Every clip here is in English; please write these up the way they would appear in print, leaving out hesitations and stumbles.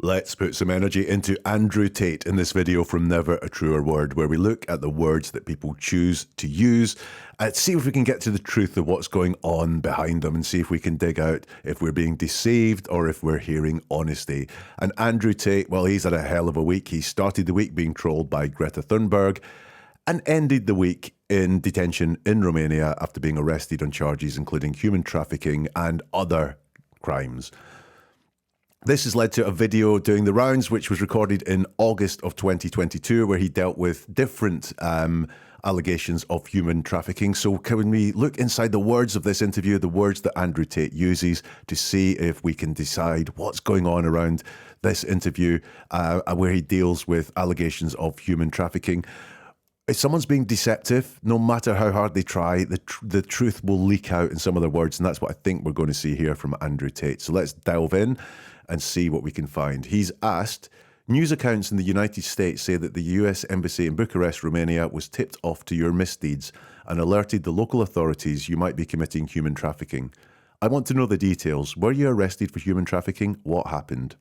Let's put some energy into Andrew Tate in this video from Never a Truer Word, where we look at the words that people choose to use and see if we can get to the truth of what's going on behind them and see if we can dig out if we're being deceived or if we're hearing honesty. And Andrew Tate, well, he's had a hell of a week. He started the week being trolled by Greta Thunberg and ended the week in detention in Romania after being arrested on charges including human trafficking and other crimes. This has led to a video doing the rounds, which was recorded in August of 2022, where he dealt with different allegations of human trafficking. So can we look inside the words of this interview, the words that Andrew Tate uses, to see if we can decide what's going on around this interview, where he deals with allegations of human trafficking. If someone's being deceptive, no matter how hard they try, the truth will leak out in some of their words, and that's what I think we're going to see here from Andrew Tate. So let's delve in and see what we can find. He's asked, news accounts in the United States say that the US Embassy in Bucharest, Romania was tipped off to your misdeeds and alerted the local authorities you might be committing human trafficking. I want to know the details. Were you arrested for human trafficking? What happened?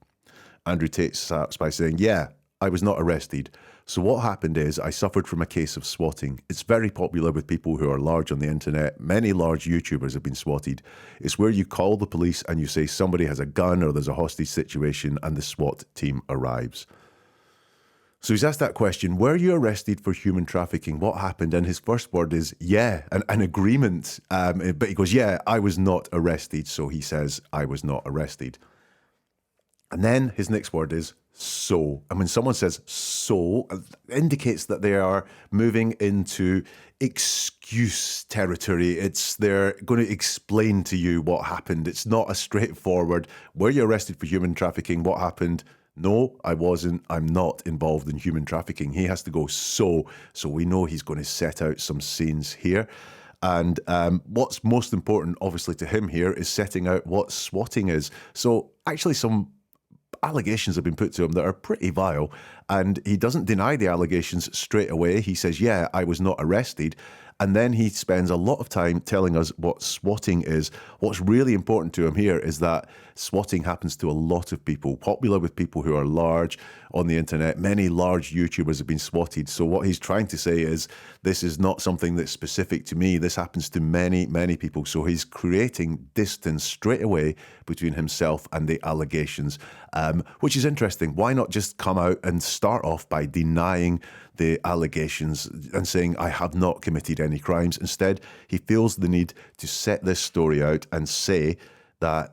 Andrew Tate starts by saying, yeah, I was not arrested. So what happened is I suffered from a case of swatting. It's very popular with people who are large on the internet. Many large YouTubers have been swatted. It's where you call the police and you say somebody has a gun or there's a hostage situation and the SWAT team arrives. So he's asked that question, were you arrested for human trafficking? What happened? And his first word is, yeah, an agreement. But he goes, yeah, I was not arrested. So he says, I was not arrested. And then his next word is so. And when someone says so, it indicates that they are moving into excuse territory. They're going to explain to you what happened. It's not a straightforward, were you arrested for human trafficking? What happened? No, I wasn't. I'm not involved in human trafficking. He has to go so we know he's going to set out some scenes here. And what's most important, obviously, to him here is setting out what swatting is. So actually some allegations have been put to him that are pretty vile, and he doesn't deny the allegations straight away. He says, yeah, I was not arrested. And then he spends a lot of time telling us what swatting is. What's really important to him here is that swatting happens to a lot of people, popular with people who are large on the internet. Many large YouTubers have been swatted. So what he's trying to say is this is not something that's specific to me. This happens to many, many people. So he's creating distance straight away between himself and the allegations, which is interesting. Why not just come out and start off by denying the allegations and saying, I have not committed any crimes? Instead, he feels the need to set this story out and say that,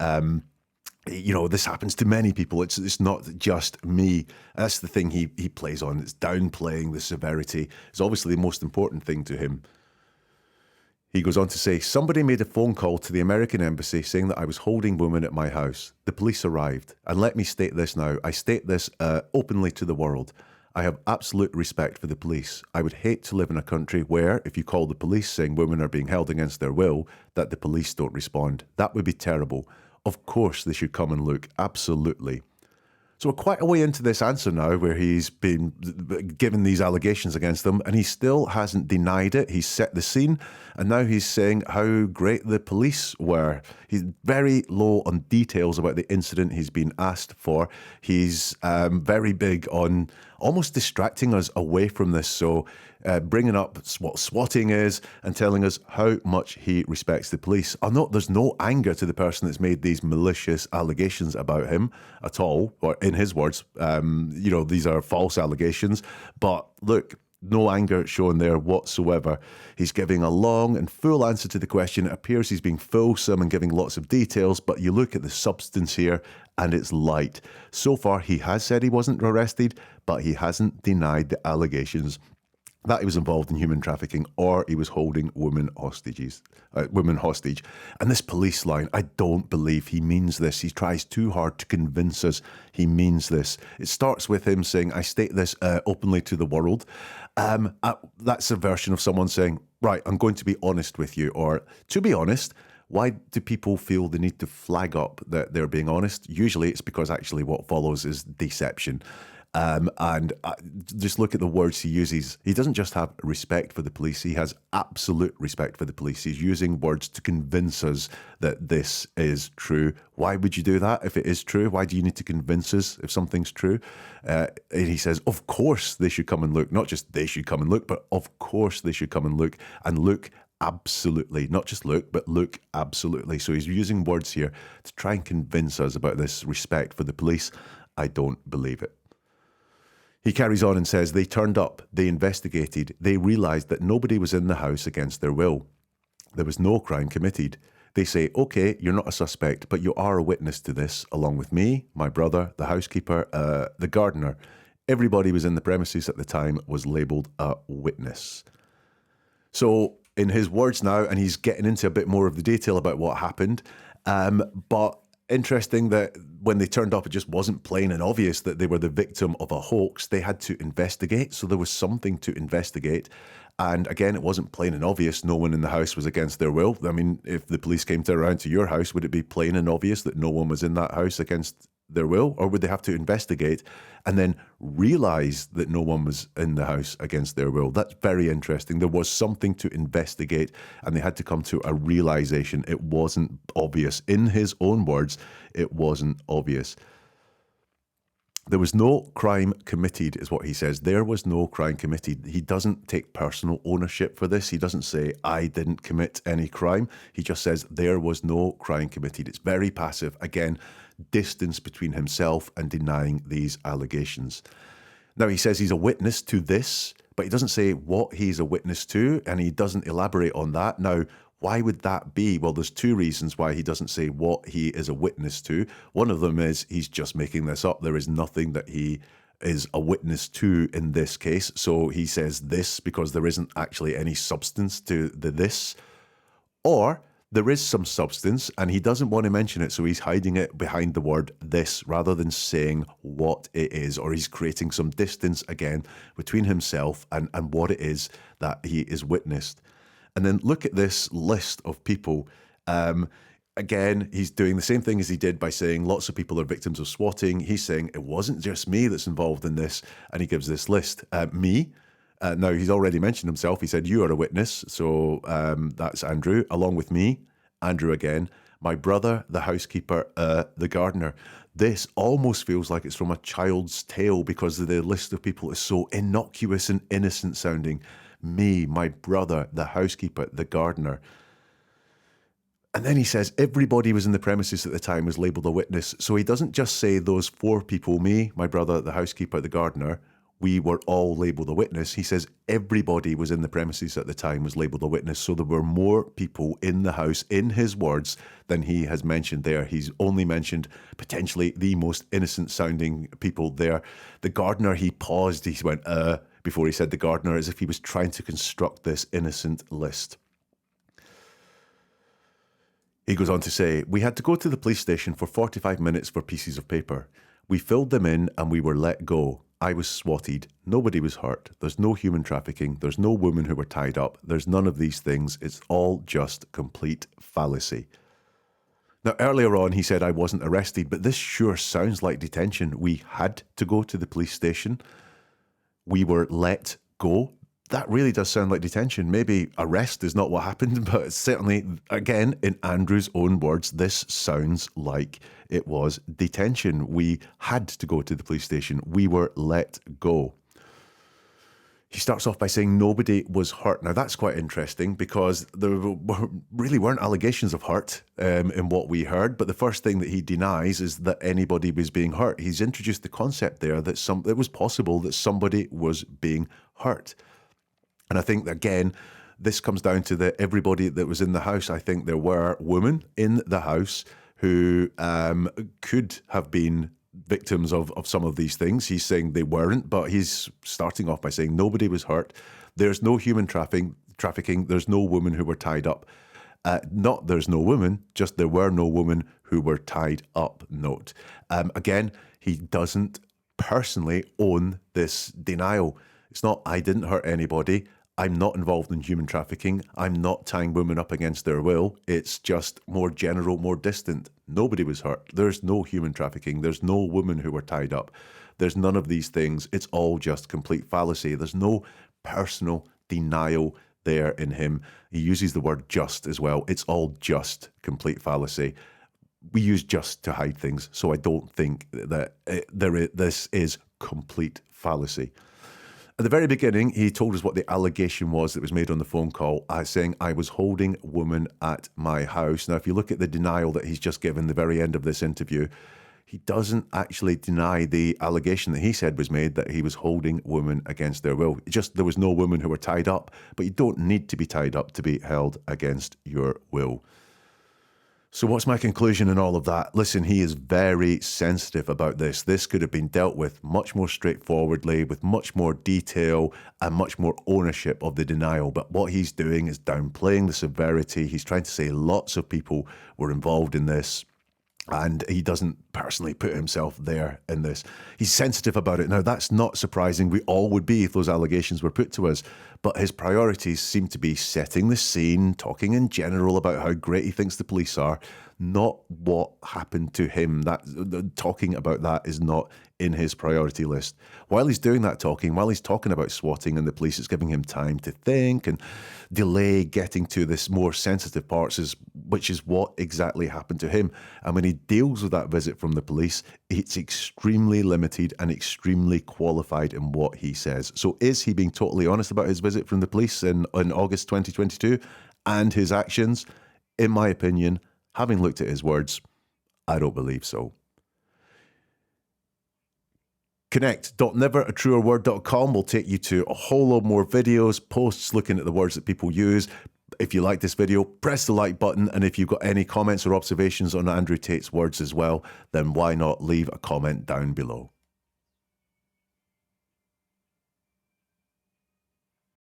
this happens to many people. It's not just me. That's the thing he plays on. It's downplaying the severity. It's obviously the most important thing to him. He goes on to say, somebody made a phone call to the American embassy saying that I was holding women at my house. The police arrived. And let me state this now. I state this openly to the world. I have absolute respect for the police. I would hate to live in a country where, if you call the police saying women are being held against their will, that the police don't respond. That would be terrible. Of course they should come and look. Absolutely. So we're quite a way into this answer now, where he's been given these allegations against them and he still hasn't denied it. He's set the scene and now he's saying how great the police were. He's very low on details about the incident he's been asked for. He's very big on almost distracting us away from this. So bringing up what swatting is and telling us how much he respects the police. I know there's no anger to the person that's made these malicious allegations about him at all, or in his words, these are false allegations. But look, no anger shown there whatsoever. He's giving a long and full answer to the question. It appears he's being fulsome and giving lots of details, but you look at the substance here and it's light. So far, he has said he wasn't arrested, but he hasn't denied the allegations that he was involved in human trafficking or he was holding women hostage. And this police line, I don't believe he means this. He tries too hard to convince us he means this. It starts with him saying, I state this openly to the world. That's a version of someone saying, right, I'm going to be honest with you. Or to be honest, why do people feel the need to flag up that they're being honest? Usually it's because actually what follows is deception. And just look at the words he uses. He doesn't just have respect for the police, he has absolute respect for the police. He's using words to convince us that this is true. Why would you do that if it is true? Why do you need to convince us if something's true? And he says, of course they should come and look. Not just they should come and look, but of course they should come and look absolutely. Not just look, but look absolutely. So he's using words here to try and convince us about this respect for the police. I don't believe it. He carries on and says, they turned up, they investigated, they realised that nobody was in the house against their will. There was no crime committed. They say, okay, you're not a suspect, but you are a witness to this, along with me, my brother, the housekeeper, the gardener. Everybody was in the premises at the time was labelled a witness. So in his words now, and he's getting into a bit more of the detail about what happened, but interesting that when they turned up, it just wasn't plain and obvious that they were the victim of a hoax. They had to investigate, so there was something to investigate. And again, it wasn't plain and obvious. No one in the house was against their will. I mean, if the police came around to your house, would it be plain and obvious that no one was in that house against their will? Or would they have to investigate and then realise that no one was in the house against their will? That's very interesting. There was something to investigate, and they had to come to a realisation. It wasn't obvious. In his own words, it wasn't obvious. There was no crime committed, is what he says. There was no crime committed. He doesn't take personal ownership for this. He doesn't say, I didn't commit any crime. He just says, there was no crime committed. It's very passive. Again, distance between himself and denying these allegations. Now, he says he's a witness to this, but he doesn't say what he's a witness to, and he doesn't elaborate on that. Now, why would that be? Well, there's two reasons why he doesn't say what he is a witness to. One of them is he's just making this up. There is nothing that he is a witness to in this case. So he says this because there isn't actually any substance to the this. Or there is some substance and he doesn't want to mention it, so he's hiding it behind the word this rather than saying what it is, or he's creating some distance again between himself and what it is that he is witnessed. And then look at this list of people. Again, he's doing the same thing as he did by saying lots of people are victims of swatting. He's saying it wasn't just me that's involved in this, and he gives this list. Me. Now, he's already mentioned himself. He said, you are a witness. So that's Andrew, along with me, Andrew again, my brother, the housekeeper, the gardener. This almost feels like it's from a child's tale because the list of people is so innocuous and innocent sounding. Me, my brother, the housekeeper, the gardener. And then he says everybody was in the premises at the time was labelled a witness. So he doesn't just say those four people, me, my brother, the housekeeper, the gardener, we were all labelled a witness. He says everybody was in the premises at the time was labelled a witness. So there were more people in the house, in his words, than he has mentioned there. He's only mentioned potentially the most innocent sounding people there. The gardener, he paused, he went, before he said the gardener, as if he was trying to construct this innocent list. He goes on to say, we had to go to the police station for 45 minutes for pieces of paper. We filled them in and we were let go. I was swatted. Nobody was hurt. There's no human trafficking. There's no women who were tied up. There's none of these things. It's all just complete fallacy. Now, earlier on, he said I wasn't arrested, but this sure sounds like detention. We had to go to the police station. We were let go. That really does sound like detention. Maybe arrest is not what happened, but certainly, again, in Andrew's own words, this sounds like it was detention. We had to go to the police station. We were let go. He starts off by saying nobody was hurt. Now, that's quite interesting because there really weren't allegations of hurt in what we heard. But the first thing that he denies is that anybody was being hurt. He's introduced the concept there that it was possible that somebody was being hurt. And I think, again, this comes down to everybody that was in the house. I think there were women in the house who could have been victims of some of these things. He's saying they weren't, but he's starting off by saying nobody was hurt. There's no human trafficking. There's no women who were tied up. Not there's no women, just there were no women who were tied up. Note. Again, he doesn't personally own this denial. It's not, I didn't hurt anybody. I'm not involved in human trafficking. I'm not tying women up against their will. It's just more general, more distant. Nobody was hurt. There's no human trafficking. There's no women who were tied up. There's none of these things. It's all just complete fallacy. There's no personal denial there in him. He uses the word just as well. It's all just complete fallacy. We use just to hide things, so I don't think that this is complete fallacy. At the very beginning, he told us what the allegation was that was made on the phone call, saying, I was holding a woman at my house. Now, if you look at the denial that he's just given the very end of this interview, he doesn't actually deny the allegation that he said was made, that he was holding women against their will. Just there was no women who were tied up, but you don't need to be tied up to be held against your will. So what's my conclusion in all of that? Listen, he is very sensitive about this. This could have been dealt with much more straightforwardly, with much more detail and much more ownership of the denial. But what he's doing is downplaying the severity. He's trying to say lots of people were involved in this, and he doesn't personally put himself there in this. He's sensitive about it. Now, that's not surprising. We all would be if those allegations were put to us. But his priorities seem to be setting the scene, talking in general about how great he thinks the police are, not what happened to him. Talking about that is not in his priority list. While he's doing that talking, while he's talking about swatting and the police, it's giving him time to think and delay getting to this more sensitive parts, which is what exactly happened to him. And when he deals with that visit from the police, it's extremely limited and extremely qualified in what he says. So is he being totally honest about his visit from the police in August 2022 and his actions? In my opinion, having looked at his words, I don't believe so. Connect.neveratruerword.com will take you to a whole lot more videos, posts looking at the words that people use. If you like this video, press the like button. And if you've got any comments or observations on Andrew Tate's words as well, then why not leave a comment down below.